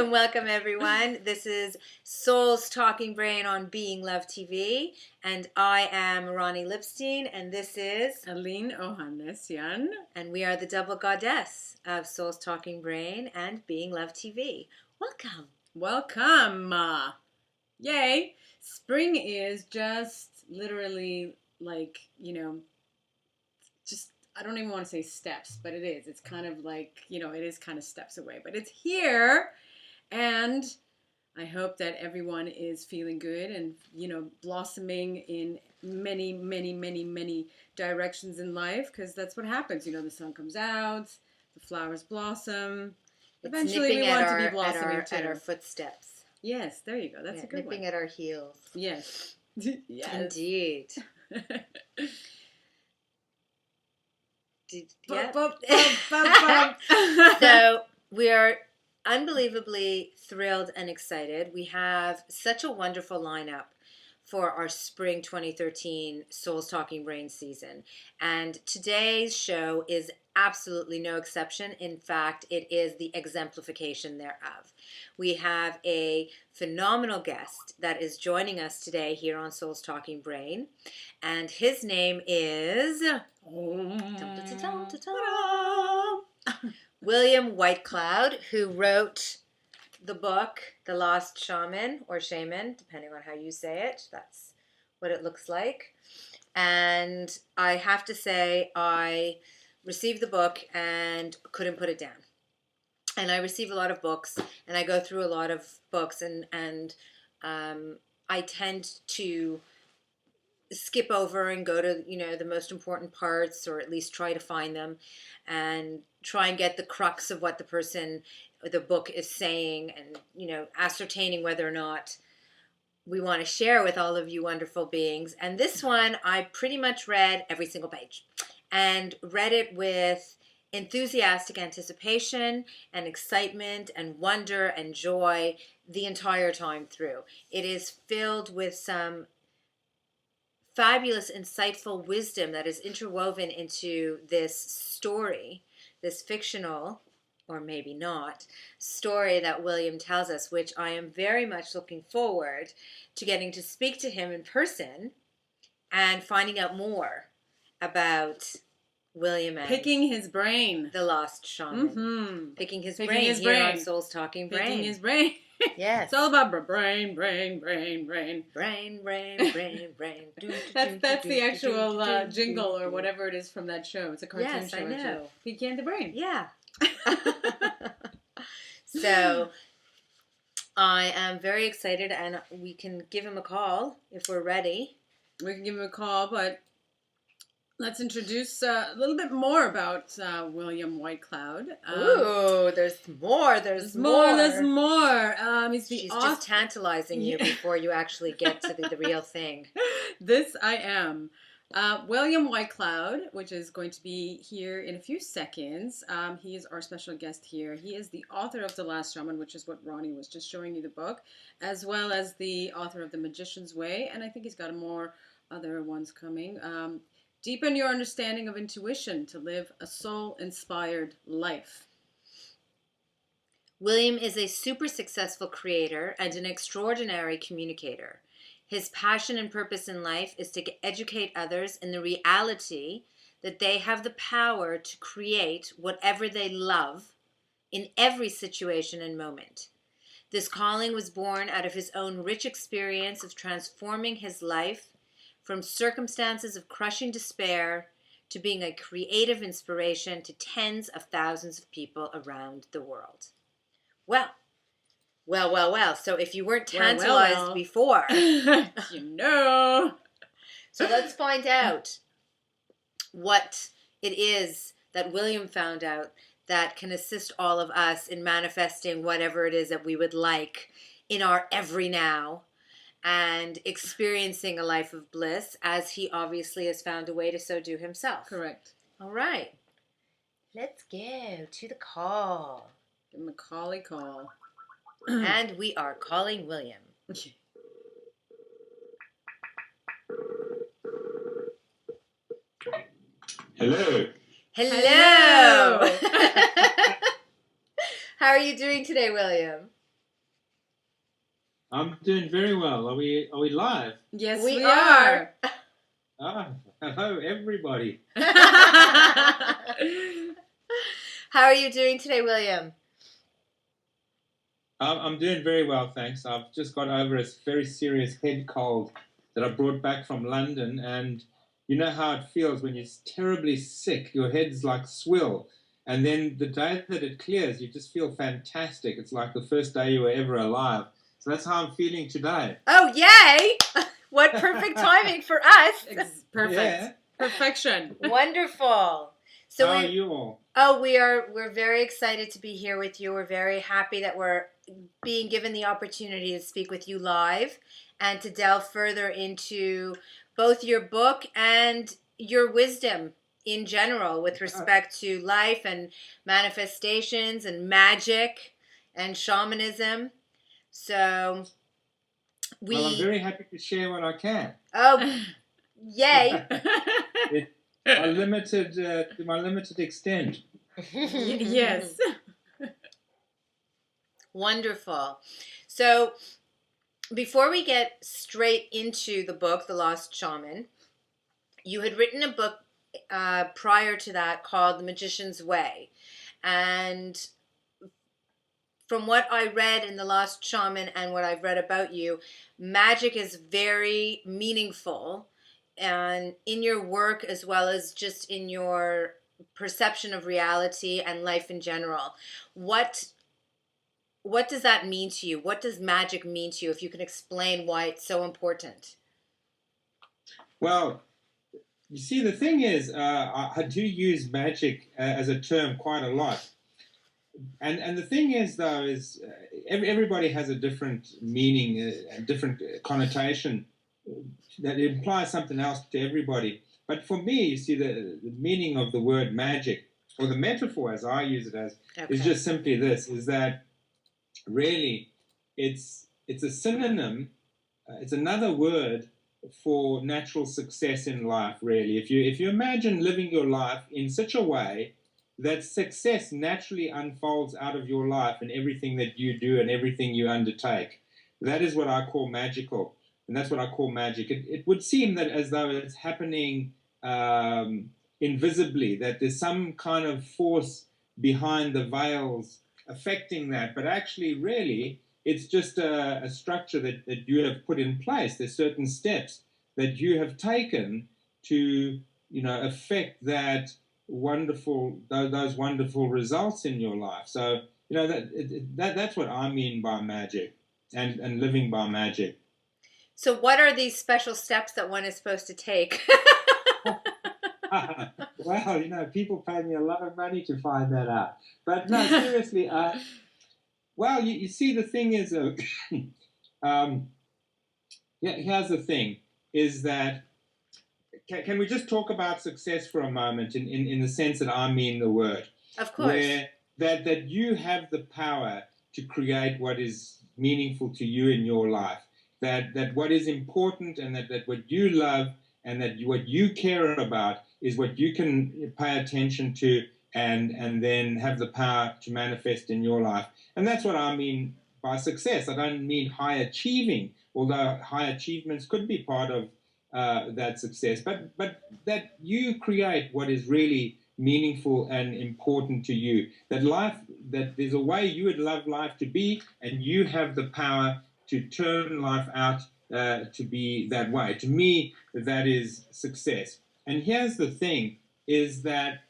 Welcome everyone. This is Soul's Talking Brain on Being Love TV, and I am Ronnie Lipstein, and this is Aline Ohanessian, and we are the double goddess of Soul's Talking Brain and Being Love TV. Welcome. Yay! Spring is just literally like, just I don't even want to say steps, but it is. It's kind of like, it is kind of steps away, but it's here. And I hope that everyone is feeling good and, blossoming in many, many, many, many directions in life, because that's what happens. The sun comes out, the flowers blossom. Eventually we want to be blossoming too. At our footsteps. Yes, there you go. That's a good one. Nipping at our heels. Yes. Yes. Indeed. So we are unbelievably thrilled and excited. We have such a wonderful lineup for our spring 2013 Souls Talking Brain season. And today's show is absolutely no exception. In fact, it is the exemplification thereof. We have a phenomenal guest that is joining us today here on Souls Talking Brain. And his name is William Whitecloud, who wrote the book, The Lost Shaman, or Shaman, depending on how you say it. That's what it looks like. And I have to say, I received the book and couldn't put it down. And I receive a lot of books, and I go through a lot of books, and I tend to skip over and go to, the most important parts, or at least try to find them, and try and get the crux of what the book is saying, and, ascertaining whether or not we want to share with all of you wonderful beings. And this one, I pretty much read every single page, and read it with enthusiastic anticipation and excitement and wonder and joy the entire time through. It is filled with some fabulous, insightful wisdom that is interwoven into this story, this fictional, or maybe not, story that William tells us, which I am very much looking forward to getting to speak to him in person and finding out more about William and picking his brain. The Lost Shaman. Mm-hmm. Picking his brain here on Soul's Talking Brain. Picking his brain. Yes. It's all about brain. Brain. That's the actual jingle or whatever it is from that show. It's a cartoon show. Yes, I know. Picking the brain. Yeah. So I am very excited, and we can give him a call if we're ready. We can give him a call, but let's introduce a little bit more about William Whitecloud. Ooh, there's more. There's more. He's the She's author. Just tantalizing you before you actually get to the real thing. This I am. William Whitecloud, which is going to be here in a few seconds. He is our special guest here. He is the author of The Last Shaman, which is what Ronnie was just showing you the book, as well as the author of The Magician's Way, and I think he's got more other ones coming. Deepen your understanding of intuition to live a soul-inspired life. William is a super successful creator and an extraordinary communicator. His passion and purpose in life is to educate others in the reality that they have the power to create whatever they love in every situation and moment. This calling was born out of his own rich experience of transforming his life from circumstances of crushing despair to being a creative inspiration to tens of thousands of people around the world. Well, well. So if you weren't tantalized before, you know. So let's find out what it is that William found out that can assist all of us in manifesting whatever it is that we would like in our every now and experiencing a life of bliss, as he obviously has found a way to so do himself. Correct. All right. Let's go to the call. The Macaulay call. And we are calling William. Hello. Hello. How are you doing today, William? I'm doing very well. Are we live? Yes, we are. Ah, hello everybody. How are you doing today, William? I'm doing very well, thanks. I've just got over a very serious head cold that I brought back from London, and you know how it feels when you're terribly sick. Your head's like swill, and then the day that it clears, you just feel fantastic. It's like the first day you were ever alive. So that's how I'm feeling today. Oh, yay! What perfect timing for us. Perfect. Yeah. Perfection. Wonderful. So how are you all? Oh, we're very excited to be here with you. We're very happy that we're being given the opportunity to speak with you live and to delve further into both your book and your wisdom in general with respect to life and manifestations and magic and shamanism. So Well, I'm very happy to share what I can. Oh, yay. My limited extent. Yes. Wonderful. So before we get straight into the book, The Lost Shaman, you had written a book prior to that called The Magician's Way. And from what I read in The Lost Shaman and what I've read about you, magic is very meaningful and in your work as well as just in your perception of reality and life in general. What does that mean to you? What does magic mean to you, if you can explain why it's so important? Well, you see, the thing is, I do use magic as a term quite a lot. And the thing is, though, is everybody has a different meaning, a different connotation that implies something else to everybody. But for me, you see, the meaning of the word magic, or the metaphor as I use it as, is just simply this, is that really it's a synonym, it's another word for natural success in life, really. If you imagine living your life in such a way that success naturally unfolds out of your life and everything that you do and everything you undertake, that is what I call magical. And that's what I call magic. It would seem that as though it's happening invisibly, that there's some kind of force behind the veils affecting that. But actually, really, it's just a structure that you have put in place. There's certain steps that you have taken to, affect that those wonderful results in your life. So, that's what I mean by magic and living by magic. So what are these special steps that one is supposed to take? Well, people pay me a lot of money to find that out. But no, seriously, well, you see, the thing is, here's the thing, is that, can we just talk about success for a moment in the sense that I mean the word? Of course. Where that you have the power to create what is meaningful to you in your life. That what is important and that what you love and that what you care about is what you can pay attention to and then have the power to manifest in your life. And that's what I mean by success. I don't mean high achieving, although high achievements could be part of that success, but that you create what is really meaningful and important to you. That there's a way you would love life to be, and you have the power to turn life out to be that way. To me, that is success. And here's the thing, is that,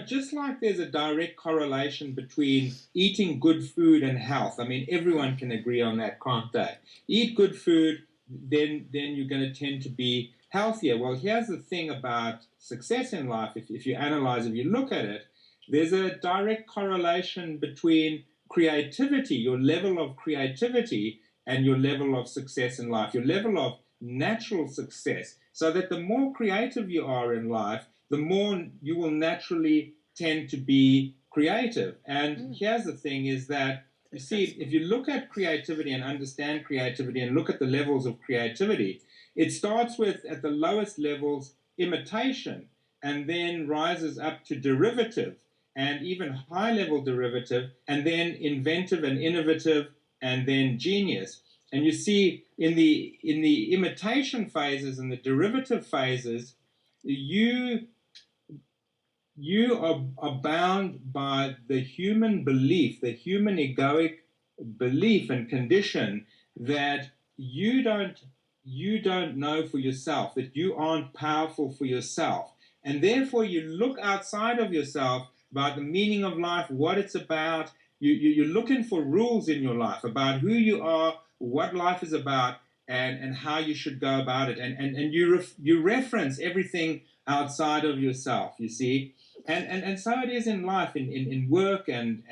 just like there's a direct correlation between eating good food and health. I mean, everyone can agree on that, can't they? Eat good food, then you're going to tend to be healthier. Well, here's the thing about success in life. If you analyze, if you look at it, there's a direct correlation between creativity, your level of creativity, and your level of success in life, your level of natural success. So that the more creative you are in life, the more you will naturally tend to be creative. And here's the thing, is that, you see, if you look at creativity and understand creativity and look at the levels of creativity, it starts with, at the lowest levels, imitation, and then rises up to derivative, and even high-level derivative, and then inventive and innovative, and then genius. And you see, in the imitation phases and the derivative phases, you are bound by the human belief, the human egoic belief and condition that you don't know for yourself, that you aren't powerful for yourself. And therefore you look outside of yourself about the meaning of life, what it's about. You're looking for rules in your life about who you are, what life is about, and how you should go about it. And you reference everything outside of yourself, you see. And so it is in life, in work and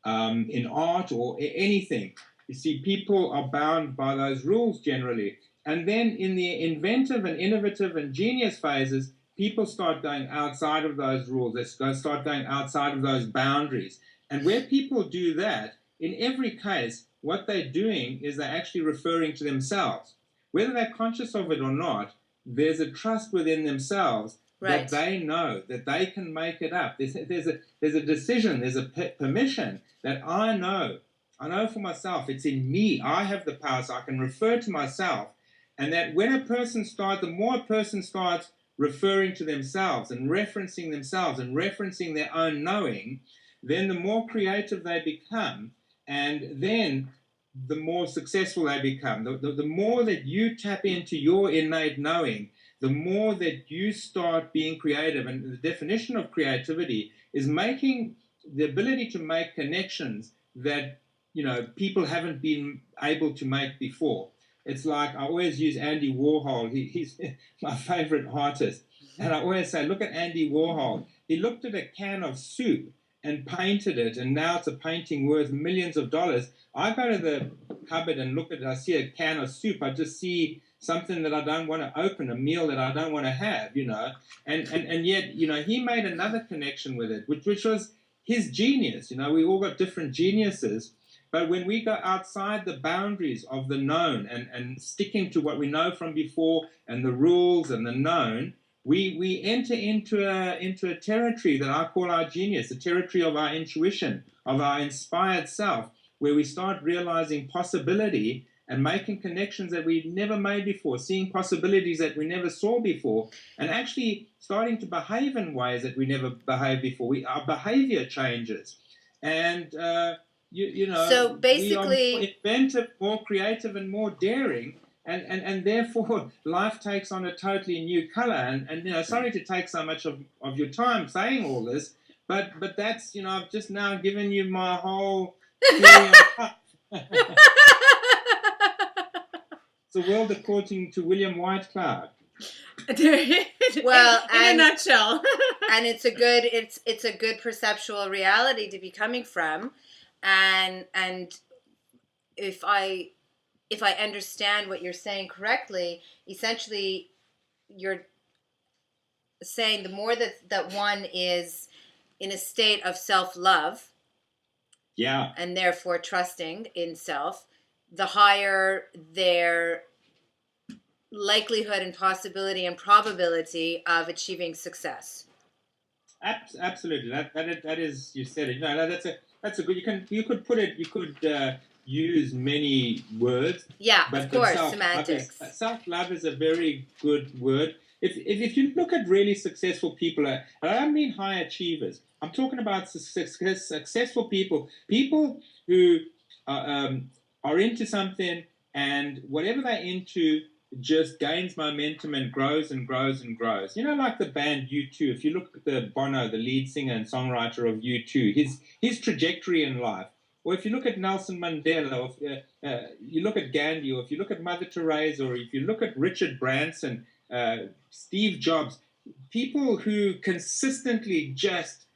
in art or anything. You see, people are bound by those rules generally. And then in the inventive and innovative and genius phases, people start going outside of those rules. They start going outside of those boundaries. And where people do that, in every case, what they're doing is they're actually referring to themselves. Whether they're conscious of it or not, there's a trust within themselves that they know that they can make it up. There's a decision, there's a permission that I know for myself. It's in me. I have the power, so I can refer to myself. And that when the more a person starts referring to themselves and referencing their own knowing, then the more creative they become, and then the more successful they become. The more that you tap into your innate knowing, the more that you start being creative. And the definition of creativity is making the ability to make connections that people haven't been able to make before. It's like, I always use Andy Warhol. He's my favorite artist. And I always say, look at Andy Warhol. He looked at a can of soup and painted it, and now it's a painting worth millions of dollars. I go to the cupboard and look at it, I see a can of soup, I just see something that I don't want to open, a meal that I don't want to have, and yet, he made another connection with it, which was his genius. We all got different geniuses, but when we go outside the boundaries of the known and sticking to what we know from before and the rules and the known, we enter into a territory that I call our genius, the territory of our intuition, of our inspired self, where we start realizing possibility and making connections that we never made before, seeing possibilities that we never saw before, and actually starting to behave in ways that we never behaved before. Our behavior changes. And, So basically, we are more inventive, more creative, and more daring. And therefore, life takes on a totally new color. And sorry to take so much of your time saying all this, but that's, I've just now given you my whole theory on life. It's a world according to William Whitecloud. Well, in a nutshell. And it's a good perceptual reality to be coming from, and if I understand what you're saying correctly, essentially you're saying the more that one is in a state of self-love, and therefore trusting in self, the higher their likelihood and possibility and probability of achieving success. Absolutely, that is, you said it. That's a good. You could put it. You could use many words. Yeah, but of course, semantics. Self-love is a very good word. if you look at really successful people, and I don't mean high achievers. I'm talking about successful people, people who are into something, and whatever they're into just gains momentum and grows and grows and grows. You know, like the band U2. If you look at the Bono, the lead singer and songwriter of U2, his trajectory in life. Or if you look at Nelson Mandela, or if, you look at Gandhi, or if you look at Mother Teresa, or if you look at Richard Branson, Steve Jobs, people who consistently just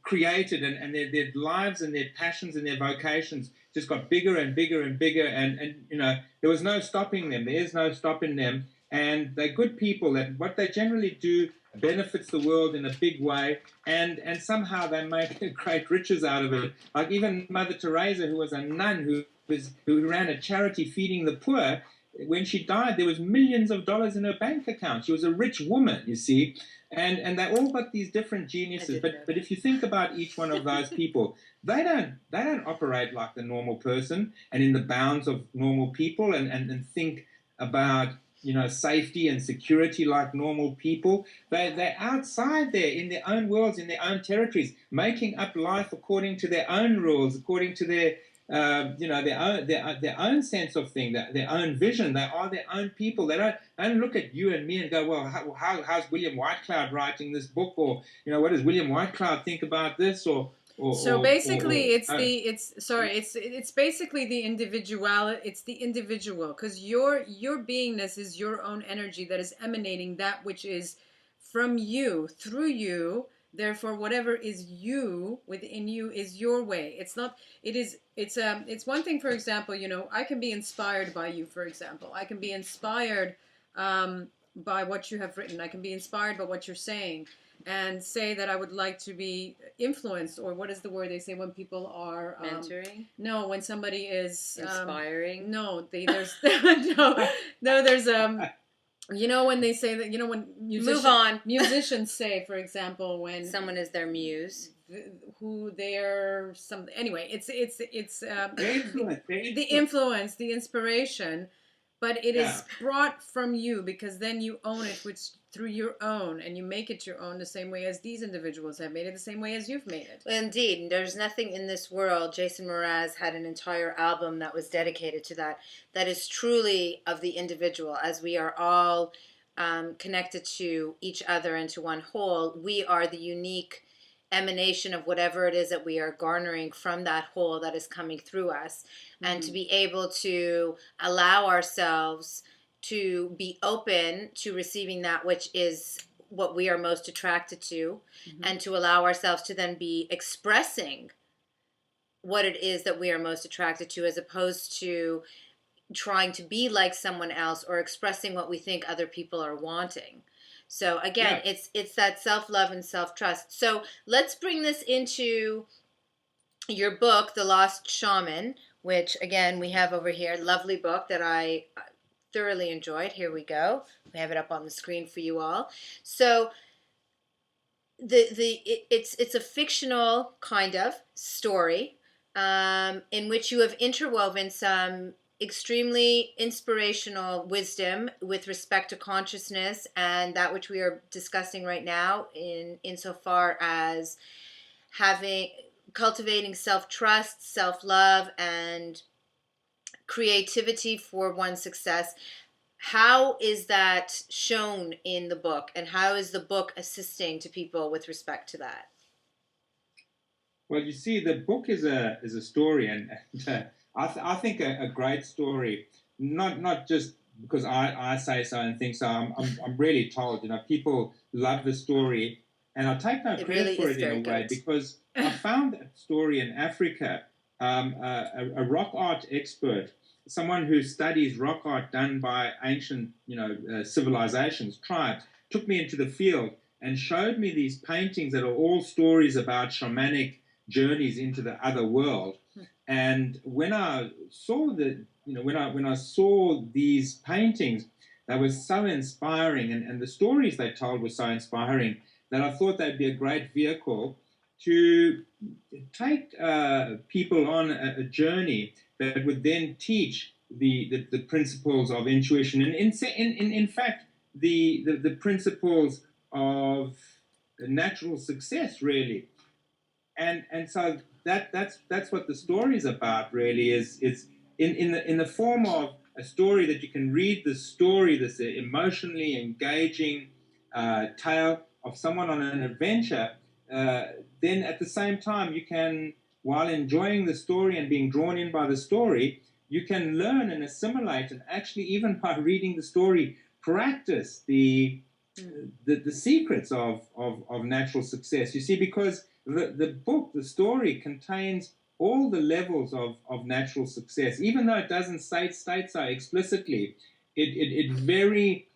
created, and their lives and their passions and their vocations just got bigger and bigger and bigger, and you know, there was no stopping them. There is no stopping them, and they're good people. That what they generally do benefits the world in a big way, and somehow they make great riches out of it. Like even Mother Teresa, who was a nun who ran a charity feeding the poor. When she died, there was millions of dollars in her bank account. She was a rich woman, you see, and they all got these different geniuses. But if you think about each one of those people, they don't operate like the normal person and in the bounds of normal people, and think about, you know, safety and security like normal people. They're outside there in their own worlds, in their own territories, making up life according to their own rules, according to their you know, their own sense of thing, their own vision. They are their own people. They don't look at you and me and go, well, how's William Whitecloud writing this book, or, you know, what does William Whitecloud think about this, so basically it's basically the individuality. It's the individual, because your beingness is your own energy that is emanating that which is from you, through you. Therefore, whatever is you within you is your way. It's one thing, for example, you know, I can be inspired by you, for example. I can be inspired by what you have written. I can be inspired by what you're saying, and say that I would like to be influenced, or what is the word they say when people are mentoring? No, when somebody is inspiring. No, there's no, there's you know, when they say that, you know, when musicians say, for example, when someone is their muse, who they're some, anyway, it's the influence, the inspiration, but it is brought from you, because then you own it, which through your own, and you make it your own the same way as these individuals have made it, the same way as you've made it. Indeed. There's nothing in this world. Jason Mraz had an entire album that was dedicated to that. That is truly of the individual, as we are all connected to each other into one whole. We are the unique emanation of whatever it is that we are garnering from that whole that is coming through us. And to be able to allow ourselves to be open to receiving that which is what we are most attracted to, and to allow ourselves to then be expressing what it is that we are most attracted to, as opposed to trying to be like someone else or expressing what we think other people are wanting. So again, it's that self-love and self-trust. So let's bring this into your book, The Lost Shaman, which again we have over here. Lovely book that I thoroughly enjoyed. Here we go. We have it up on the screen for you all. So it's a fictional kind of story in which you have interwoven some extremely inspirational wisdom with respect to consciousness and that which we are discussing right now, insofar as cultivating self-trust, self-love, and creativity for one's success. How is that shown in the book, and how is the book assisting to people with respect to that? Well, you see, the book is a story, and I think a great story, not just because I say so and think so. I'm really told, you know, people love the story, and I take no credit for it in a way, because I found that story in Africa. A rock art expert, someone who studies rock art done by ancient, civilizations, tribes, took me into the field and showed me these paintings that are all stories about shamanic journeys into the other world. And when I saw when I saw these paintings, they were so inspiring, and the stories they told were so inspiring, that I thought they'd be a great vehicle to take people on a journey that would then teach the principles of intuition. And in fact, the principles of natural success, really. And so that's what the story is about, really. Is it's in the form of a story that you can read, the story, this emotionally engaging tale of someone on an adventure. Then at the same time, you can, while enjoying the story and being drawn in by the story, you can learn and assimilate, and actually, even by reading the story, practice the secrets of natural success. You see, because the book, the story, contains all the levels of natural success, even though it doesn't state so explicitly. It very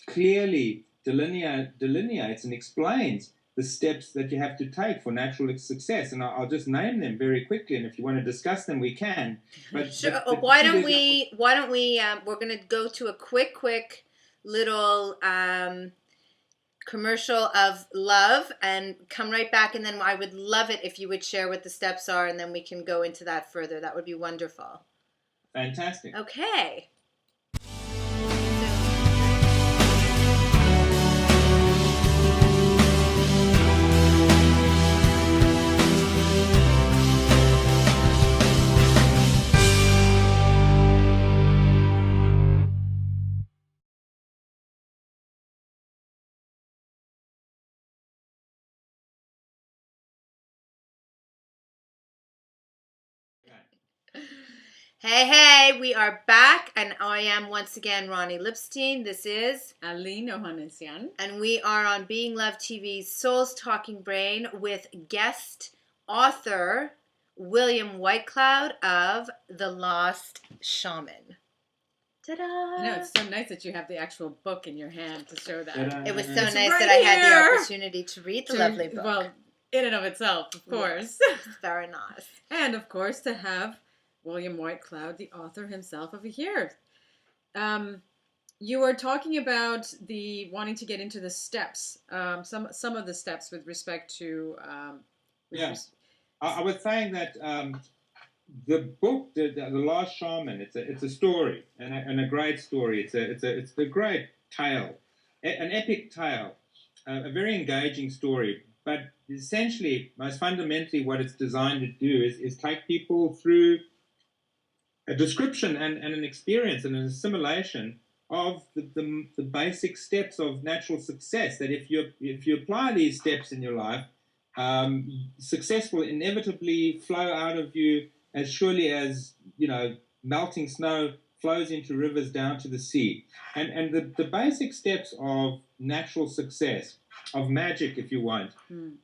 clearly delineates and explains the steps that you have to take for natural success. And I'll just name them very quickly, and if you want to discuss them, we can. But, Sure. but Why see, don't we? Why don't we? We're going to go to a quick little commercial of love and come right back. And then I would love it if you would share what the steps are, and then we can go into that further. That would be wonderful. Fantastic. Okay. Hey, we are back, and I am once again Ronnie Lipstein. This is Aline Ohanessian. And we are on Being Love TV's Souls Talking Brain with guest author William Whitecloud of The Lost Shaman. Ta-da! I know, it's so nice that you have the actual book in your hand to show that. Ta-da. It was so It's nice right that I had here. the opportunity to read the lovely book. Well, in and of itself, of course. Yes, very nice. And, of course, to have William Whitecloud, the author himself, over here. You were talking about the wanting to get into the steps, some of the steps with respect to... I was saying that the book, the Last Shaman, it's a story, and a great story. It's a great tale, an epic tale, a very engaging story. But essentially, most fundamentally, what it's designed to do is take people through a description and an experience and an assimilation of the basic steps of natural success. That if you apply these steps in your life, success will inevitably flow out of you as surely as, melting snow flows into rivers down to the sea. And the basic steps of natural success, of magic, if you want,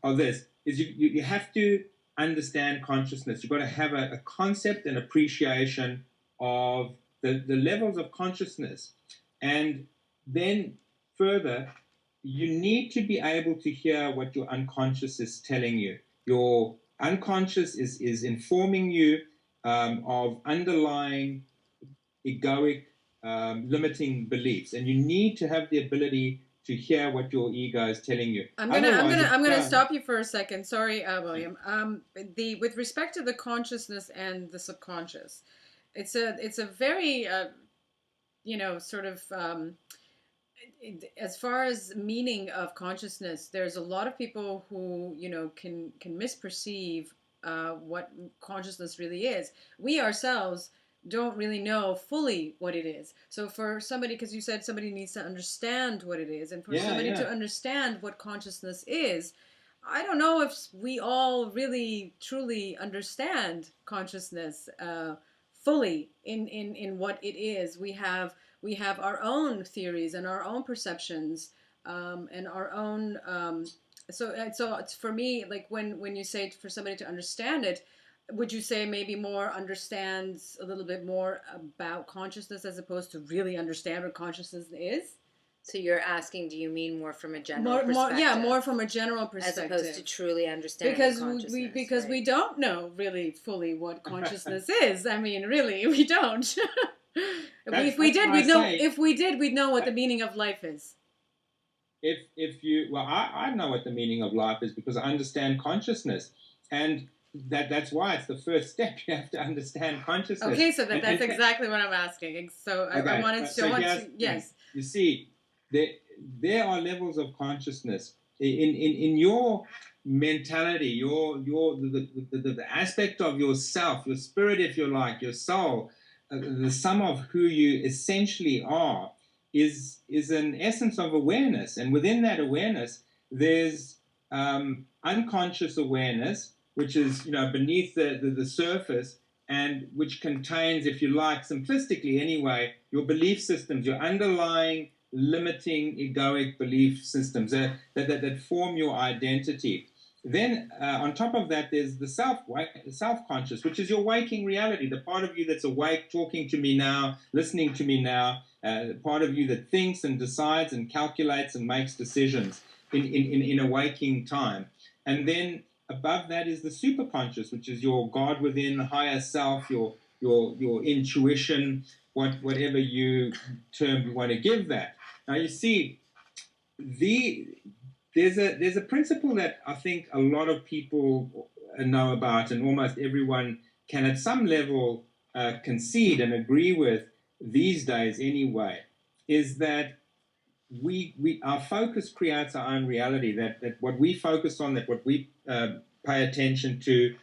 of this, is you have to understand consciousness. You've got to have a concept and appreciation of the levels of consciousness. And then further, you need to be able to hear what your unconscious is telling you. Your unconscious is informing you of underlying egoic limiting beliefs, and you need to have the ability to hear what your ego is telling you. I'm gonna stop you for a second. Sorry, William. With respect to the consciousness and the subconscious, it's a very sort of as far as meaning of consciousness, there's a lot of people who can misperceive what consciousness really is. We ourselves don't really know fully what it is. So for somebody, because you said somebody needs to understand what it is, and for somebody to understand what consciousness is, I don't know if we all really truly understand consciousness fully in what it is. We have our own theories and our own perceptions and our own. So it's, for me, like when you say for somebody to understand it, would you say maybe more understands a little bit more about consciousness as opposed to really understand what consciousness is? So you're asking, do you mean more from a general perspective? More from a general perspective. As opposed to truly understanding consciousness. Because we don't know really fully what consciousness is. I mean, really, we don't. If we did, we'd know what the meaning of life is. I know what the meaning of life is because I understand consciousness, and that's why it's the first step. You have to understand consciousness. Okay, so that's exactly what I'm asking. So I wanted to. Yes. You see, there there are levels of consciousness in your mentality, the aspect of yourself, your spirit, if you like, your soul, the sum of who you essentially are is an essence of awareness, and within that awareness, there's unconscious awareness, which is beneath the surface, and which contains, if you like, simplistically anyway, your belief systems, your underlying limiting egoic belief systems that form your identity. Then on top of that, there's the self-conscious, which is your waking reality, the part of you that's awake, talking to me now, listening to me now, the part of you that thinks and decides and calculates and makes decisions in a waking time. And then above that is the superconscious, which is your God within, higher self, your intuition, whatever term you want to give that. Now you see, there's a principle that I think a lot of people know about, and almost everyone can at some level concede and agree with these days anyway, is that our focus creates our own reality. That what we focus on, that what we pay attention to,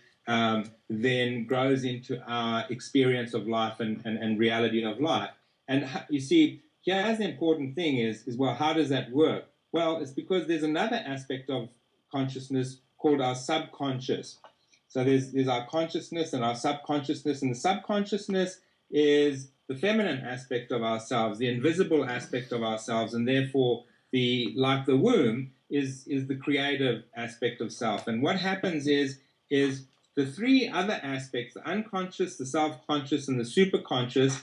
then grows into our experience of life and reality of life. And you see, here's the important thing is well, how does that work? Well, it's because there's another aspect of consciousness called our subconscious. So there's our consciousness and our subconsciousness, and the subconsciousness is the feminine aspect of ourselves, the invisible aspect of ourselves, and therefore like the womb is the creative aspect of self. And what happens is the three other aspects, the unconscious, the self-conscious, and the superconscious,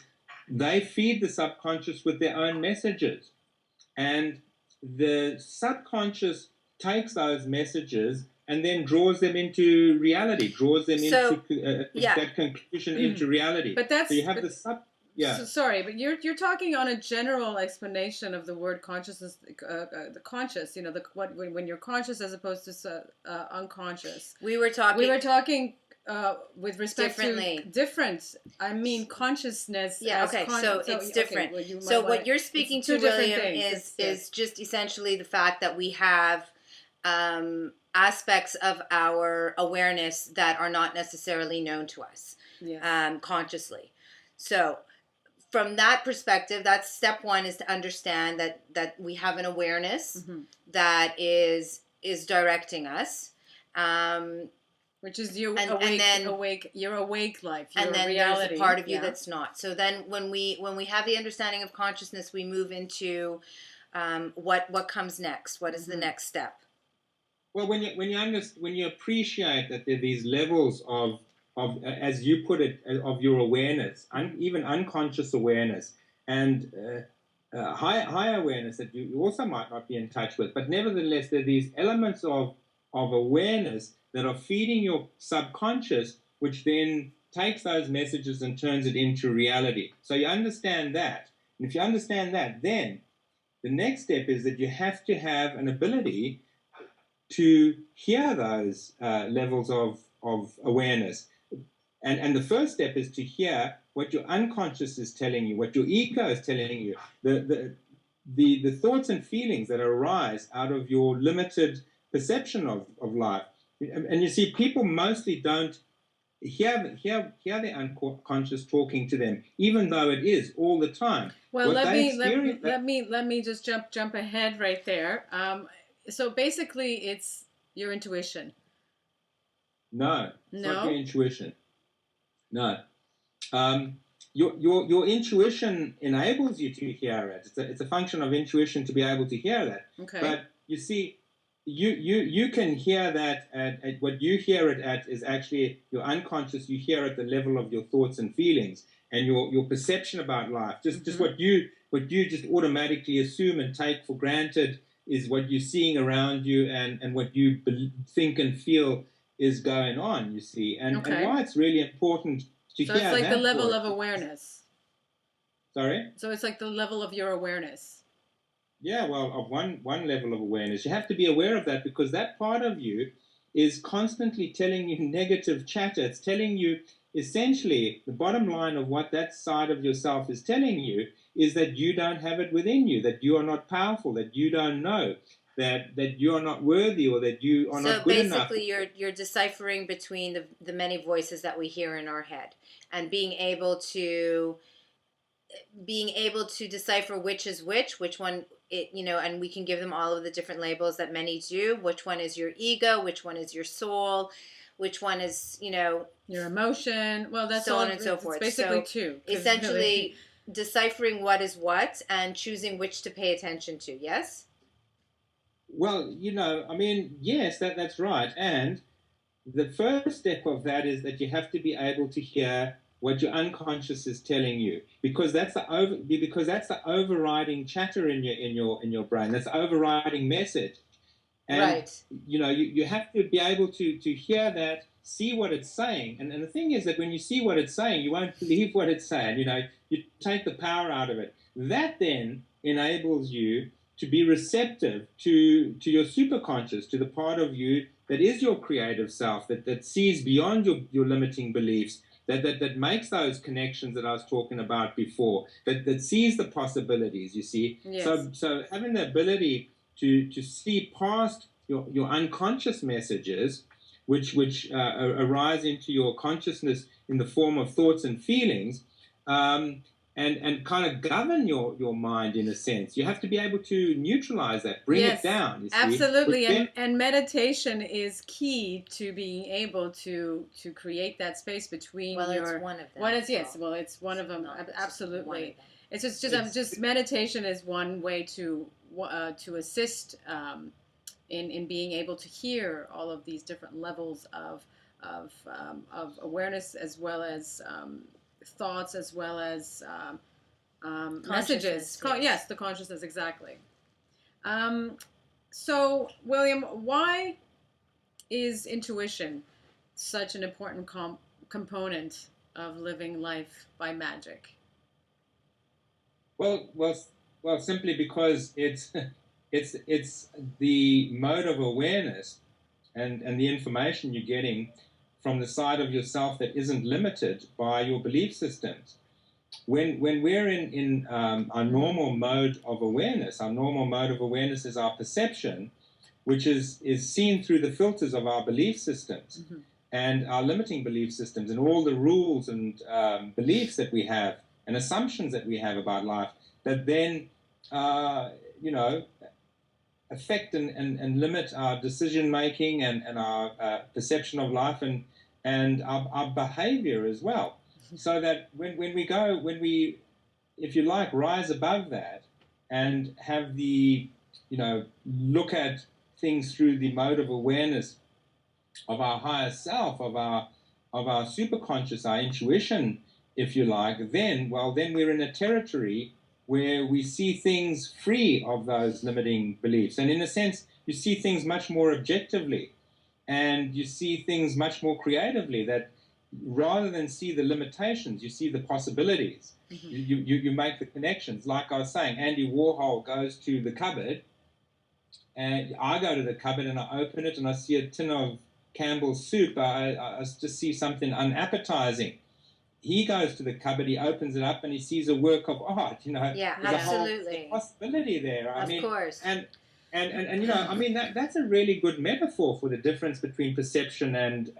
they feed the subconscious with their own messages. And the subconscious takes those messages and then draws them into reality, into that conclusion into reality. But that's, so you have the sub. Yeah. Sorry, but you're talking on a general explanation of the word consciousness, the conscious. When you're conscious as opposed to unconscious. We were talking with respect differently. To different. I mean consciousness. Yeah. Okay. So it's different. Okay, well, what you're speaking to, William, is just essentially the fact that we have aspects of our awareness that are not necessarily known to us consciously. So from that perspective, that's step one, is to understand that we have an awareness that is directing us. Which is your awake life, your and then reality. There's a part of you that's not. So then when we have the understanding of consciousness, we move into what comes next. What is the next step? Well, when you appreciate that there are these levels of as you put it, of your awareness, even unconscious awareness, and high awareness that you also might not be in touch with, but nevertheless there are these elements of awareness that are feeding your subconscious, which then takes those messages and turns it into reality. So you understand that. And if you understand that, then the next step is that you have to have an ability to hear those levels of awareness. And the first step is to hear what your unconscious is telling you, what your ego is telling you, the thoughts and feelings that arise out of your limited perception of life. And you see, people mostly don't hear the unconscious talking to them, even though it is all the time. Well, let me just jump ahead right there. So basically, it's your intuition. No, it's not your intuition. No. Your intuition enables you to hear it. It's a function of intuition to be able to hear that. Okay. But you see, you can hear that at what you hear it at is actually your unconscious. You hear at the level of your thoughts and feelings and your perception about life. Just what you just automatically assume and take for granted is what you're seeing around you and what you think and feel is going on, you see. And why it's really important to hear that. So it's like the level of awareness. Sorry? So it's like the level of your awareness. Yeah, well, of one level of awareness. You have to be aware of that because that part of you is constantly telling you negative chatter. It's telling you, essentially, the bottom line of what that side of yourself is telling you is that you don't have it within you, that you are not powerful, that you don't know, that you are not worthy, or that you are So not good enough. basically, you're deciphering between the many voices that we hear in our head, and being able to decipher which is which one it, and we can give them all of the different labels that many do. Which one is your ego? Which one is your soul? Which one is, your emotion? Well, that's so all. on and so forth. It's basically So two. 'Cause essentially, really, deciphering what is what and choosing which to pay attention to. Yes. Well, I mean, yes, that's right. And the first step of that is that you have to be able to hear what your unconscious is telling you, because that's the overriding chatter in your brain. That's the overriding message. And Right. you have to be able to hear that, see what it's saying. And the thing is that when you see what it's saying, you won't believe what it's saying. You take the power out of it. That then enables you to be receptive to your superconscious, to the part of you that is your creative self, that sees beyond your limiting beliefs, that makes those connections that I was talking about before, that sees the possibilities, you see. yes. So having the ability to see past your unconscious messages, which arise into your consciousness in the form of thoughts and feelings, and kind of govern your mind in a sense. You have to be able to neutralize that, bring Yes, it down. You see, absolutely. then, And meditation is key to being able to create that space between Well, your. it's one of them. What is yes? Well, it's one of them. Not just Absolutely. one of them. It's just It's- meditation is one way to assist in being able to hear all of these different levels of awareness, as well as thoughts, as well as messages. Yes, the consciousness, exactly. So, William, why is intuition such an important component of living life by magic? well, simply because it's the mode of awareness and the information you're getting from the side of yourself that isn't limited by your belief systems. When we're in our normal mode of awareness, our normal mode of awareness is our perception, which is seen through the filters of our belief systems, Mm-hmm. and our limiting belief systems, and all the rules and beliefs that we have and assumptions that we have about life, that then you know affect and limit our decision making and our perception of life, and our behavior as well. So that when we, if you like, rise above that and have the, look at things through the mode of awareness of our higher self, of our superconscious, our intuition, if you like, then we're in a territory where we see things free of those limiting beliefs. And in a sense, you see things much more objectively, and you see things much more creatively, that rather than see the limitations, you see the possibilities. Mm-hmm. You make the connections. Like I was saying, Andy Warhol goes to the cupboard, and I go to the cupboard and I open it and I see a tin of Campbell's soup. I just see something unappetizing. He goes to the cupboard, he opens it up, and he sees a work of art. Yeah, there's absolutely. a possibility there. Of course. And that's a really good metaphor for the difference between perception and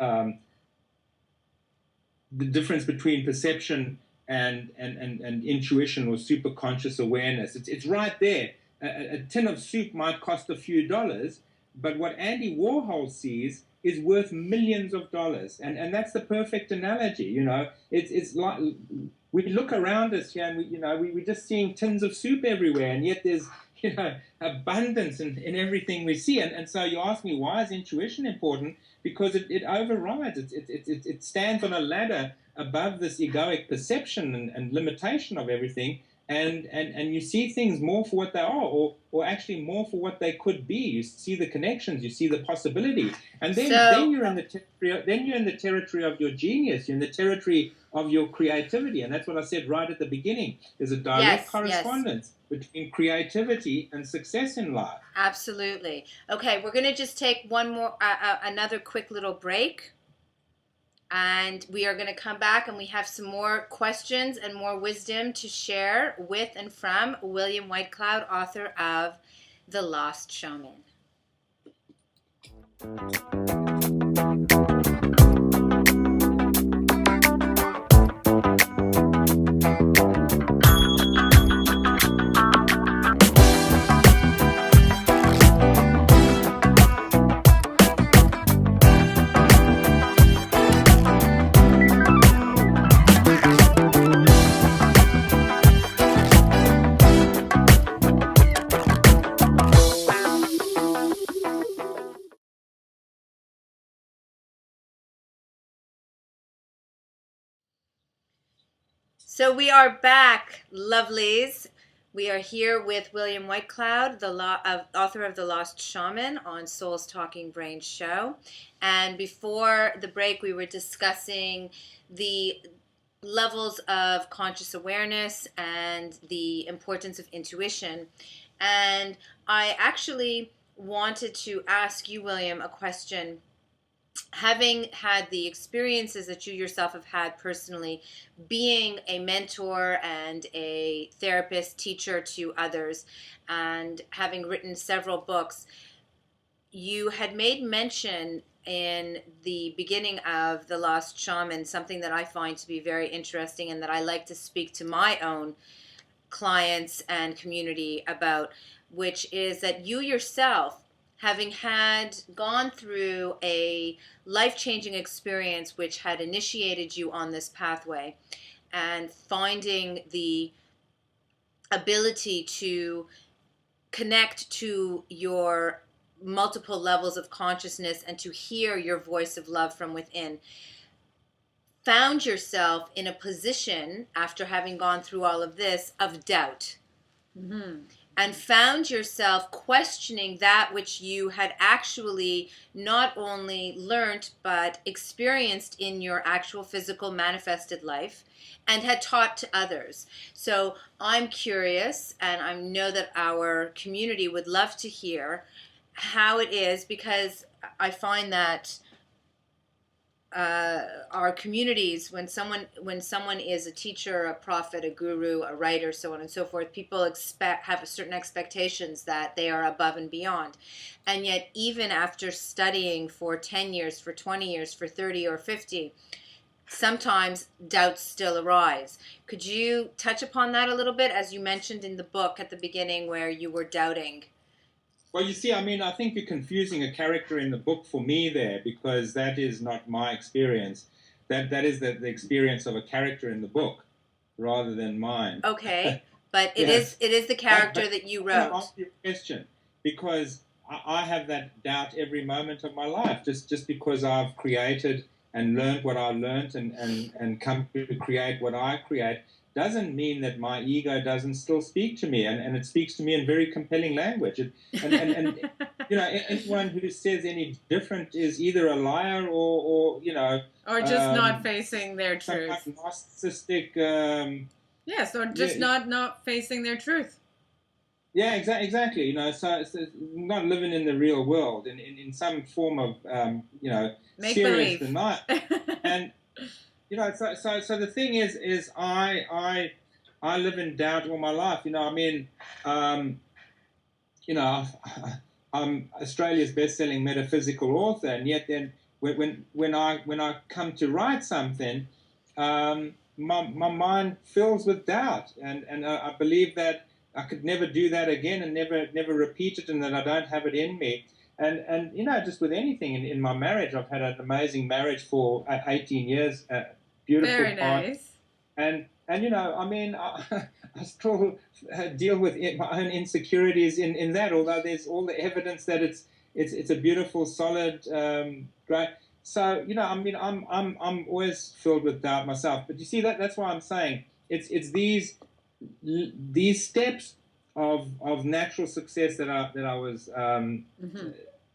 intuition or superconscious awareness. It's right there. A tin of soup might cost a few dollars, but what Andy Warhol sees is worth millions of dollars, and that's the perfect analogy. It's like we look around us here, and we're just seeing tins of soup everywhere, and yet there's abundance in everything we see. And so you ask me, why is intuition important? Because it overrides. It stands on a ladder above this egoic perception and limitation of everything, and you see things more for what they are, or actually more for what they could be. You see the connections, you see the possibility, and then you're in the territory of your genius. You're in the territory of your creativity, and that's what I said right at the beginning. There's a direct correspondence between creativity and success in life. Absolutely. Okay, we're going to just take one more, another quick little break. And we are going to come back and we have some more questions and more wisdom to share with and from William Whitecloud, author of The Lost Shaman. So we are back, lovelies. We are here with William Whitecloud, author of The Lost Shaman on Soul's Talking Brain show. And before the break, we were discussing the levels of conscious awareness and the importance of intuition. And I actually wanted to ask you, William, a question. Having had the experiences that you yourself have had personally, being a mentor and a therapist, teacher to others, and having written several books, you had made mention in the beginning of The Lost Shaman, something that I find to be very interesting and that I like to speak to my own clients and community about, which is that you yourself, having had gone through a life-changing experience which had initiated you on this pathway, and finding the ability to connect to your multiple levels of consciousness and to hear your voice of love from within, found yourself in a position, after having gone through all of this, of doubt. Mm-hmm. And found yourself questioning that which you had actually not only learned but experienced in your actual physical manifested life and had taught to others. So I'm curious, and I know that our community would love to hear how it is, because I find that our communities, when someone is a teacher, a prophet, a guru, a writer, so on and so forth, people have certain expectations that they are above and beyond. And yet, even after studying for 10 years, for 20 years, for 30 or 50, sometimes doubts still arise. Could you touch upon that a little bit, as you mentioned in the book at the beginning where you were doubting? Well, you see, I mean, I think you're confusing a character in the book for me there, because that is not my experience. That is the experience of a character in the book rather than mine. Okay, but Yes. it is the character But that you I want to wrote. answer your question, because I have that doubt every moment of my life, just because I've created and learned what I learned and come to create what I create, doesn't mean that my ego doesn't still speak to me, and it speaks to me in very compelling language. And you know, anyone who says any different is either a liar or or just not facing their some truth. kind of narcissistic. Yes, or just not facing their truth. Yeah, exactly. You know, so it's not living in the real world, in some form of Make serious believe. denial. And so the thing is I live in doubt all my life. You know, I mean, I'm Australia's best-selling metaphysical author, and yet then when I come to write something, my mind fills with doubt, and I believe that I could never do that again, and never repeat it, and that I don't have it in me. And just with anything in my marriage, I've had an amazing marriage for 18 years, beautiful Very part. nice. And I mean, I still deal with my own insecurities in that, although there's all the evidence that it's a beautiful, solid, great. So I mean, I'm always filled with doubt myself. But you see, that's why I'm saying it's these steps of natural success that I was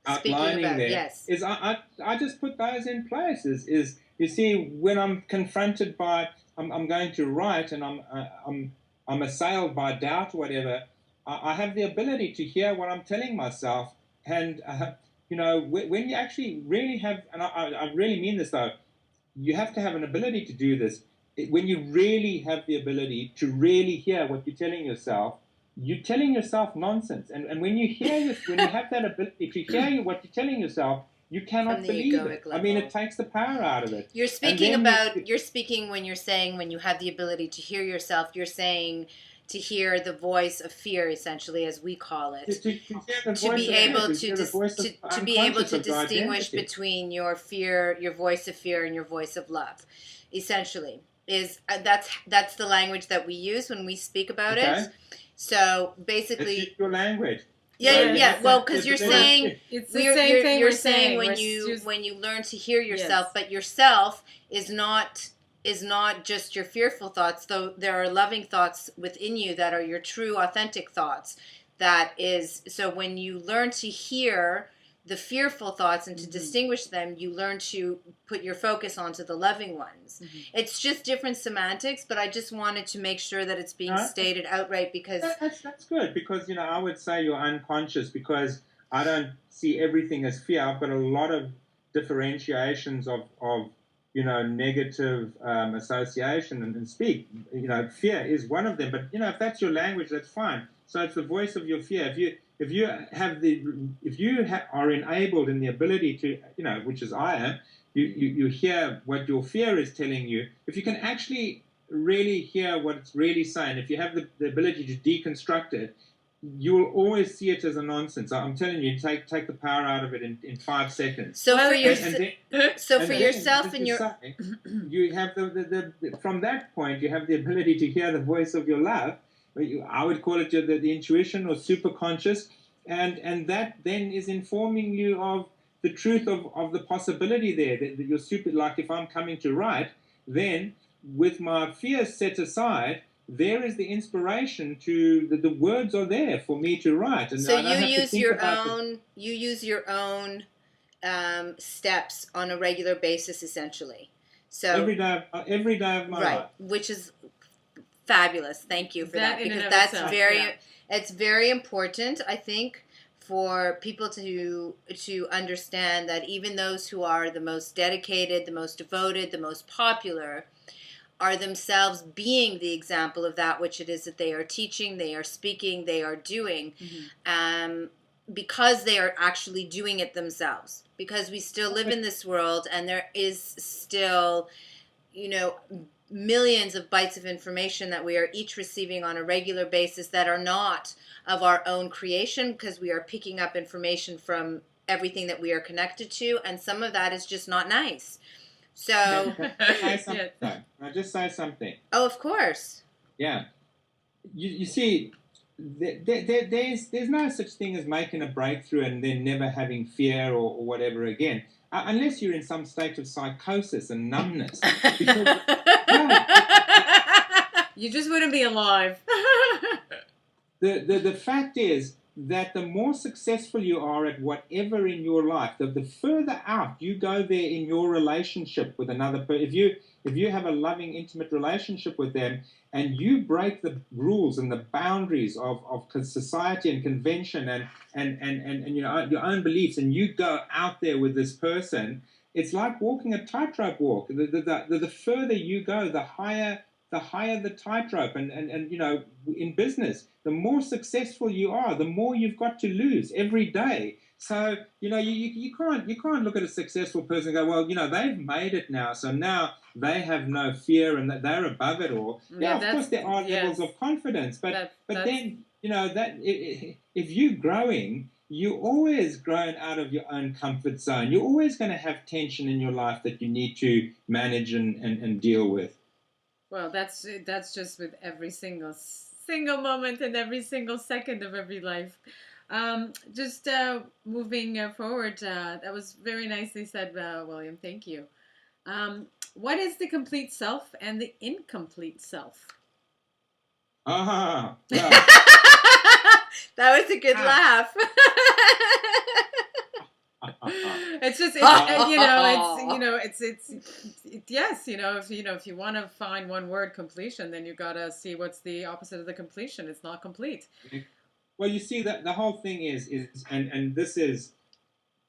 outlining there. Yes. Is I just put those in place. Is you see, when I'm confronted by I'm going to write, and I'm assailed by doubt or whatever, I have the ability to hear what I'm telling myself. And when you actually really have, and I really mean this though, you have to have an ability to do this. When you really have the ability to really hear what you're telling yourself, you're telling yourself nonsense. And when when you have that ability to hear what you're telling yourself, you From cannot the believe it. egoic I mean, level. it takes the power out of it. You're And speaking then about, you're speaking when you're saying when you have the ability to hear yourself, you're saying to hear the voice of fear, essentially, as we call it, to hear the to voice be of fear, able to to hear the voice of to be able unconscious to of your distinguish identity. between your fear, your voice of fear, and your voice of love, essentially, is that's the language that we use when we speak about Okay? it. So Let's basically, use your language. yeah, So yeah, you Yes. yeah. have to Well, have the because you're ability. saying It's the same thing you're we're saying saying. We're when you learn to hear yourself, Yes. but yourself is not just your fearful thoughts. Though there are loving thoughts within you that are your true, authentic thoughts. That is so when you learn to hear the fearful thoughts and to distinguish them, you learn to put your focus onto the loving ones. It's just different semantics, but I just wanted to make sure that it's being No, stated outright because that's good because I would say you're unconscious because I don't see everything as fear. I've got a lot of differentiations of negative association and speak. Fear is one of them. But if that's your language, that's fine. So it's the voice of your fear. If you are enabled in the ability to which is I am, you hear what your fear is telling you. If you can actually really hear what it's really saying, if you have the ability to deconstruct it, you will always see it as a nonsense. I'm telling you, take the power out of it in 5 seconds. so for your yourself and your you have from that point you have the ability to hear the voice of your love. I would call it the intuition or superconscious, and that then is informing you of the truth of the possibility there that you're super. Like if I'm coming to write, then with my fears set aside, there is the inspiration to the words are there for me to write, and so I don't have to think about you use your own steps on a regular basis, essentially. So every day of my right, life. which is fabulous. Thank you for that, in because and of that's itself, very yeah. it's very important, I think, for people to understand that even those who are the most dedicated, the most devoted, the most popular are themselves being the example of that which it is that they are teaching, they are speaking, they are doing, because they are actually doing it themselves. Because we still live in this world, and there is still, millions of bytes of information that we are each receiving on a regular basis that are not of our own creation, because we are picking up information from everything that we are connected to, and some of that is just not nice. So, Can I say something? Can I just say something? oh, of course. Yeah. You see, there's no such thing as making a breakthrough and then never having fear or whatever again, unless you're in some state of psychosis and numbness. Because, you just wouldn't be alive. the fact is that the more successful you are at whatever in your life, the further out you go there in your relationship with another person. If you have a loving, intimate relationship with them, and you break the rules and the boundaries of society and convention and your own beliefs, and you go out there with this person, it's like walking a tightrope walk. The further you go, the higher the tightrope. And in business, the more successful you are, the more you've got to lose every day. So you can't look at a successful person and go, well, they've made it now, so now they have no fear and that they're above it all. Yeah, of course there are levels of confidence, but then that if you're growing, you're always growing out of your own comfort zone. You're always going to have tension in your life that you need to manage and deal with. Well, that's just with every single moment and every single second of every life. Just moving forward, that was very nicely said, William. Thank you. What is the complete self and the incomplete self? Well. That was a good laugh. It's just yes, if you want to find one word, completion, then you got to see what's the opposite of the completion. It's not complete. Well, you see that the whole thing is and this is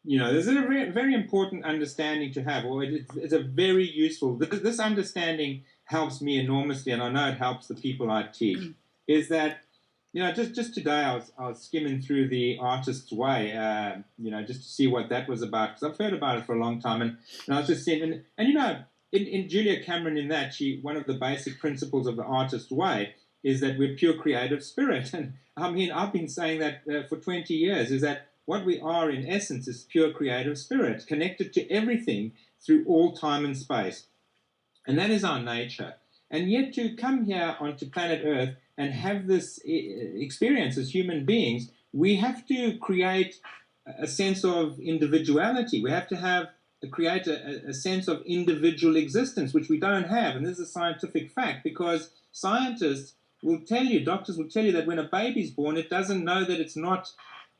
there's a very, very important understanding to have, or it's a very useful. This understanding helps me enormously, and I know it helps the people I teach. Is that just today I was skimming through the Artist's Way, just to see what that was about, because I've heard about it for a long time, and I was just seeing, and in Julia Cameron, in that, one of the basic principles of the Artist's Way is that we're pure creative spirit, and I mean I've been saying that for 20 years, is that what we are in essence is pure creative spirit, connected to everything through all time and space. And that is our nature. And yet to come here onto planet Earth and have this experience as human beings, we have to create a sense of individuality. We have to create a sense of individual existence, which we don't have. And this is a scientific fact, because scientists will tell you, doctors will tell you, that when a baby's born, it doesn't know that it's not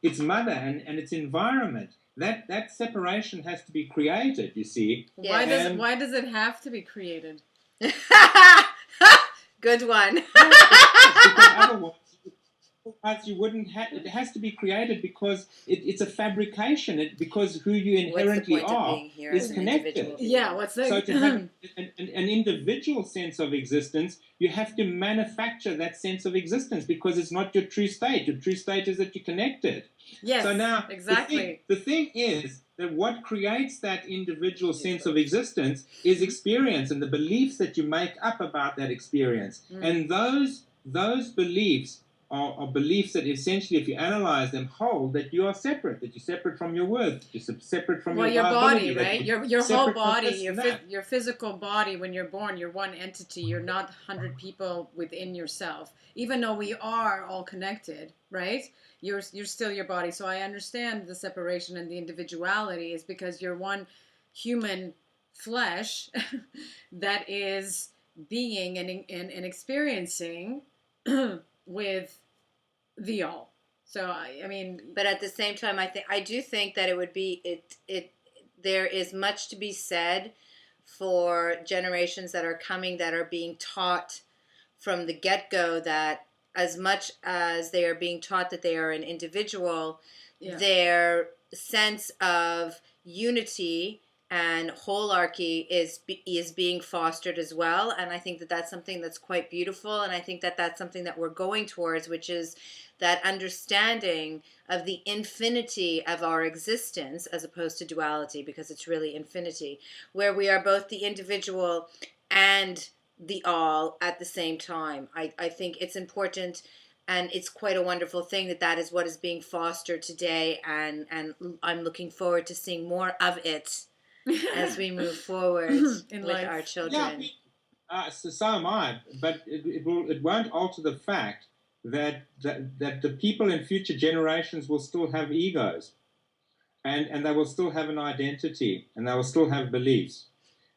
its mother and its environment. That separation has to be created, you see. Yes. Why does it have to be created? Good one. Because otherwise you wouldn't have. It has to be created because it's a fabrication. Because who you inherently are is connected. Yeah. What's the So to have an individual sense of existence, you have to manufacture that sense of existence, because it's not your true state. Your true state is that you're connected. Yes. So now, exactly. The thing is that what creates that individual sense of existence is experience and the beliefs that you make up about that experience. And those beliefs are beliefs that essentially, if you analyze them, hold that you are separate, that you're separate from your worth, you're separate from your body, right? Your whole body, your physical body. When you're born, you're one entity. You're not 100 people within yourself. Even though we are all connected, right? You're still your body. So I understand the separation and the individuality is because you're one human flesh that is being and experiencing with the all. So I mean, but at the same time, I do think that it would be there is much to be said for generations that are coming, that are being taught from the get-go that as much as they are being taught that they are an individual, their sense of unity and holarchy is being fostered as well. And I think that that's something that's quite beautiful, and I think that that's something that we're going towards, which is that understanding of the infinity of our existence as opposed to duality, because it's really infinity, where we are both the individual and the all at the same time. I think it's important, and it's quite a wonderful thing that is what is being fostered today, and I'm looking forward to seeing more of it as we move forward with life. Our children. Yeah, so am I, but it won't alter the fact that the people in future generations will still have egos, and they will still have an identity, and they will still have beliefs.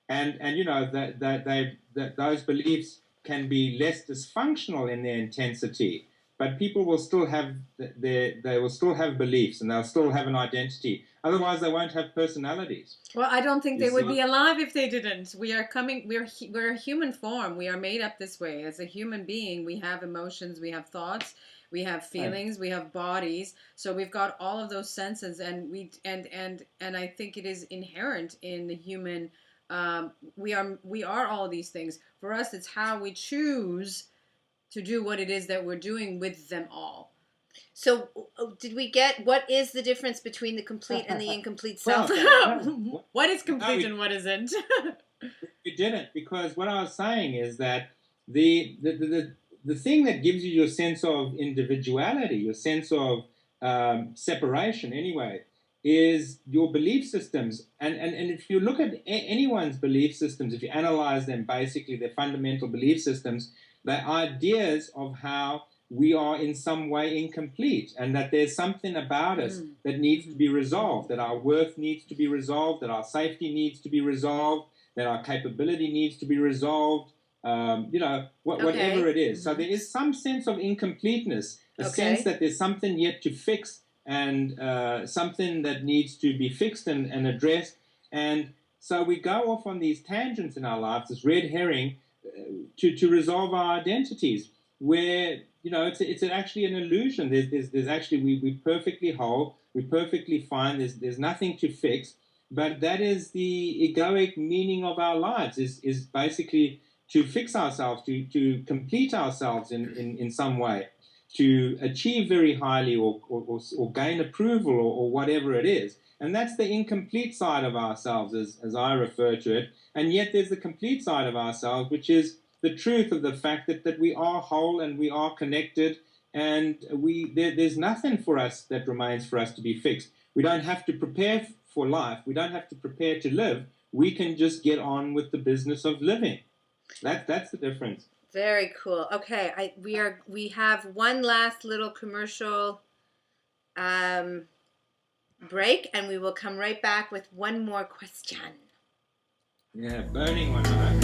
And that those beliefs can be less dysfunctional in their intensity, but people will still have they will still have beliefs, and they'll still have an identity. Otherwise, they won't have personalities. Well, I don't think they would be alive if they didn't. We're a human form. We are made up this way. As a human being, we have emotions, we have thoughts, we have feelings, we have bodies. So we've got all of those senses, and I think it is inherent in the human. We are all these things. For us, it's how we choose to do what it is that we're doing with them all. So, did we get what is the difference between the complete and the incomplete self? What is complete and what isn't? We didn't, because what I was saying is that the thing that gives you your sense of individuality, your sense of separation, anyway, is your belief systems. And if you look at anyone's belief systems, if you analyze them, basically their fundamental belief systems, they're ideas of how we are in some way incomplete, and that there's something about us that needs to be resolved, that our worth needs to be resolved, that our safety needs to be resolved, that our capability needs to be resolved, whatever it is. So there is some sense of incompleteness, a sense that there's something yet to fix, and something that needs to be fixed and addressed. And so we go off on these tangents in our lives, this red herring, to resolve our identities, where it's actually an illusion. There's actually we're perfectly whole, we're perfectly fine. There's nothing to fix, but that is the egoic meaning of our lives. Is basically to fix ourselves, to complete ourselves in some way, to achieve very highly or gain approval or whatever it is. And that's the incomplete side of ourselves, as I refer to it. And yet there's the complete side of ourselves, which is the truth of the fact that we are whole and we are connected, and there's nothing for us that remains for us to be fixed. We don't have to prepare for life. We don't have to prepare to live. We can just get on with the business of living. That's the difference. Very cool. Okay, we have one last little commercial break, and we will come right back with one more question. Yeah, burning one. Right?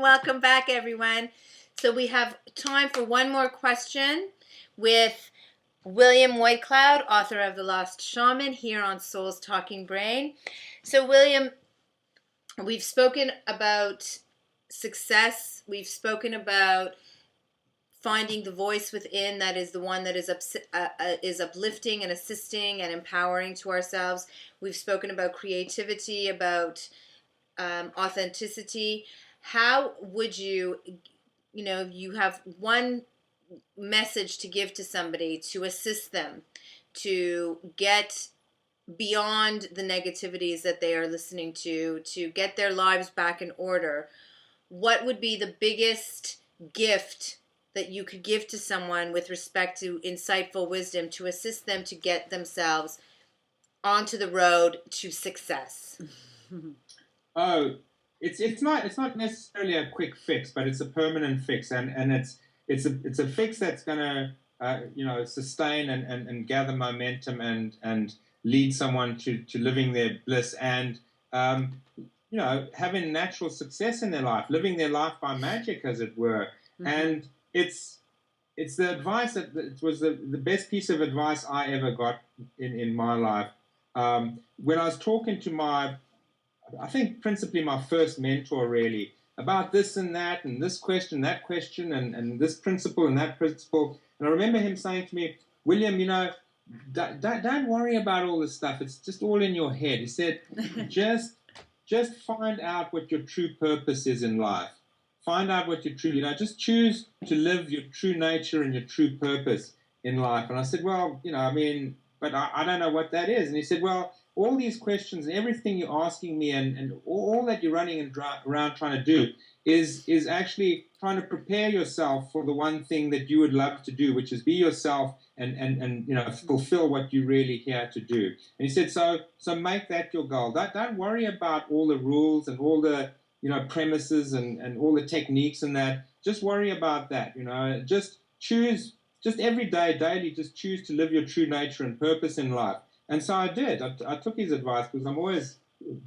Welcome back, everyone. So we have time for one more question with William Whitecloud, author of The Lost Shaman, here on Soul's Talking Brain. So William, we've spoken about success. We've spoken about finding the voice within that is the one that is uplifting and assisting and empowering to ourselves. We've spoken about creativity, about authenticity. How would you have one message to give to somebody to assist them to get beyond the negativities that they are listening to get their lives back in order? What would be the biggest gift that you could give to someone with respect to insightful wisdom to assist them to get themselves onto the road to success? Oh, it's not necessarily a quick fix, but it's a permanent fix, and it's a fix that's going to sustain and gather momentum and lead someone to living their bliss and having natural success in their life, living their life by magic, as it were. Mm-hmm. And it's the advice that it was the best piece of advice I ever got in my life. When I was talking to I think principally my first mentor, really, about this and that, and this question, that question, and this principle and that principle. And I remember him saying to me, William, don't worry about all this stuff. It's just all in your head. He said, just find out what your true purpose is in life. Find out what your true, just choose to live your true nature and your true purpose in life. And I said, well, but I don't know what that is. And he said, well, all these questions and everything you're asking me and all that you're running around trying to do is actually trying to prepare yourself for the one thing that you would love to do, which is be yourself and fulfill what you're really here to do. And he said, so make that your goal. Don't worry about all the rules and all the premises and all the techniques and that. Just worry about that. Just choose, just every day, daily, just choose to live your true nature and purpose in life. And so I did. I took his advice because I'm always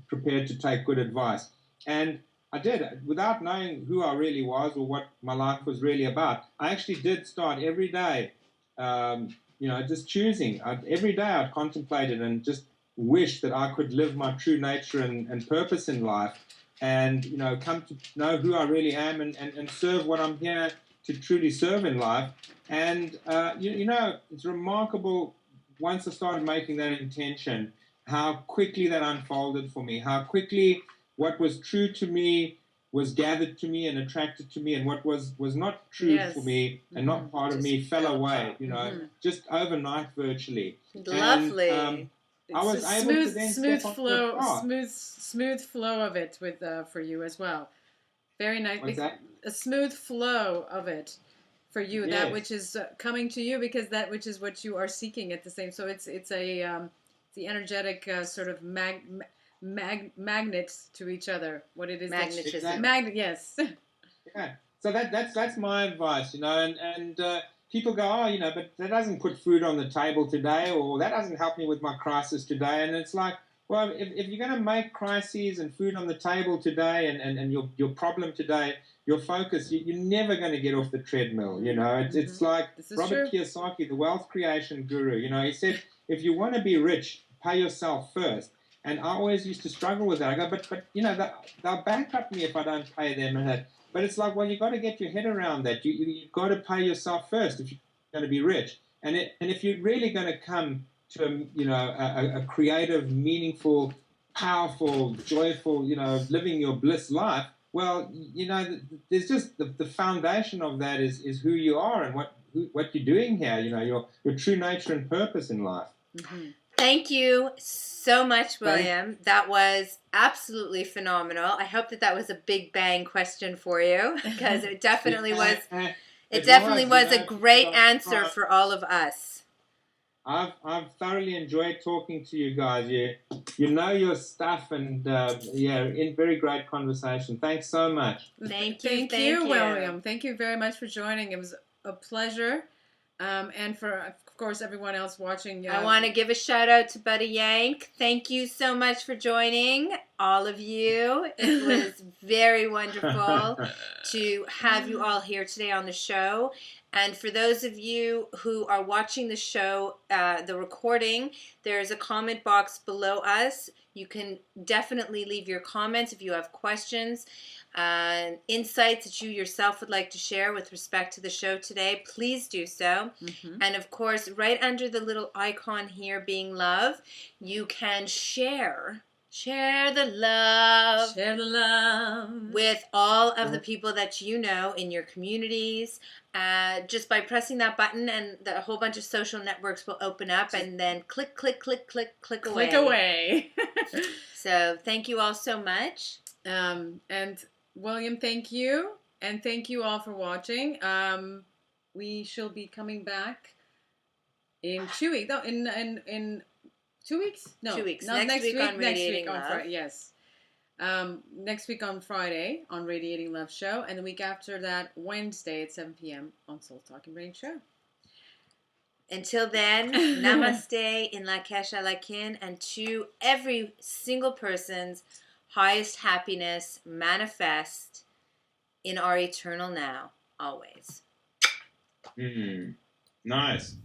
prepared to take good advice. And I did. Without knowing who I really was or what my life was really about, I actually did start every day, just choosing. Every day I'd contemplated and just wished that I could live my true nature and purpose in life and, come to know who I really am and serve what I'm here to truly serve in life. And, it's remarkable. Once I started making that intention, how quickly that unfolded for me, how quickly what was true to me was gathered to me and attracted to me, and what was not true for me and not part of me fell away, just overnight virtually. Lovely. And, I was able to then smooth flow of it for you as well. Very nice. What's that? A smooth flow of it for you, Yes. that which is coming to you, because that which is what you are seeking at the same. So it's the energetic sort of magnets to each other. What it is, Magnetism. Exactly. magnet. Yes. Yeah. So that's my advice, and people go, oh, but that doesn't put food on the table today, or that doesn't help me with my crisis today. And it's like, well, if you're going to make crises and food on the table today, and your problem today, your focus, you're never going to get off the treadmill. It's like Robert Kiyosaki, the wealth creation guru. He said, if you want to be rich, pay yourself first. And I always used to struggle with that. I go, but they'll bankrupt me if I don't pay them and that. But it's like, well, you've got to get your head around that. You've got to pay yourself first if you're going to be rich. And if you're really going to come to a creative, meaningful, powerful, joyful, living your bliss life, well, there's just the foundation of that is who you are and what you're doing here. Your true nature and purpose in life. Mm-hmm. Thank you so much, William. That was absolutely phenomenal. I hope that was a big bang question for you, because it definitely was. It definitely was a great answer for all of us. I've thoroughly enjoyed talking to you guys. You know your stuff, and in very great conversation. Thanks so much. Thank you. Thank you, William. Thank you very much for joining. It was a pleasure. And for, of course, everyone else watching. I want to give a shout out to Buddy Yank. Thank you so much for joining, all of you. It was very wonderful to have you all here today on the show. And for those of you who are watching the show, the recording, there's a comment box below us. You can definitely leave your comments if you have questions, insights that you yourself would like to share with respect to the show today. Please do so. Mm-hmm. And of course, right under the little icon here being love, you can share the love. Share the love. With all of the people that you know in your communities. Just by pressing that button, and a whole bunch of social networks will open up, and then click away. Click away. So thank you all so much. And William, thank you. And thank you all for watching. We shall be coming back in 2 weeks. No, in 2 weeks? No. 2 weeks. Not next week on Radiating next week Love. Yes. Next week on Friday on Radiating Love Show, and the week after that, Wednesday at 7 p.m. on Soul Talking Brain Show. Until then, namaste, in Lakesh Alakin, and to every single person's highest happiness manifest in our eternal now, always. Nice.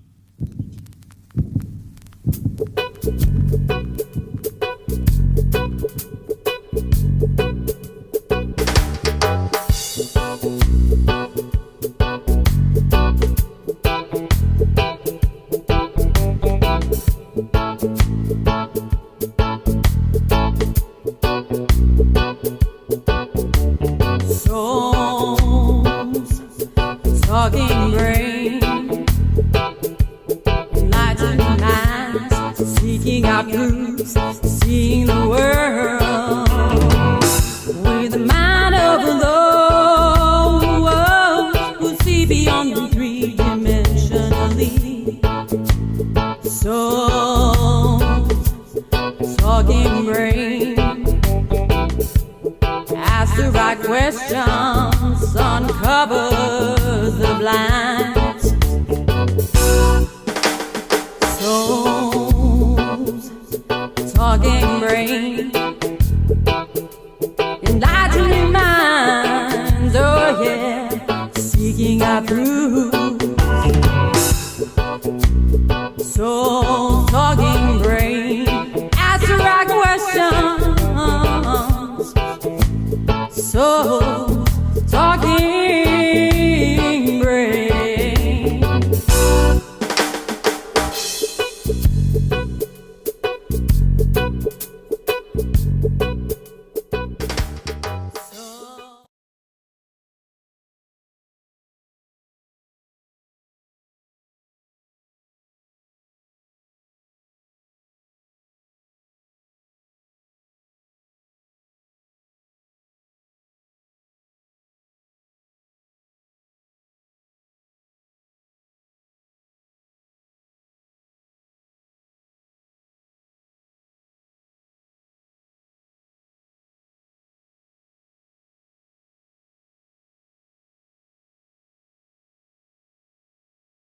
Talking brain, enlightened minds, seeking out truths, seeing the world with the mind of those who see beyond the three-dimensionally. Souls, talking brain, ask the right questions, uncovers the blinds. So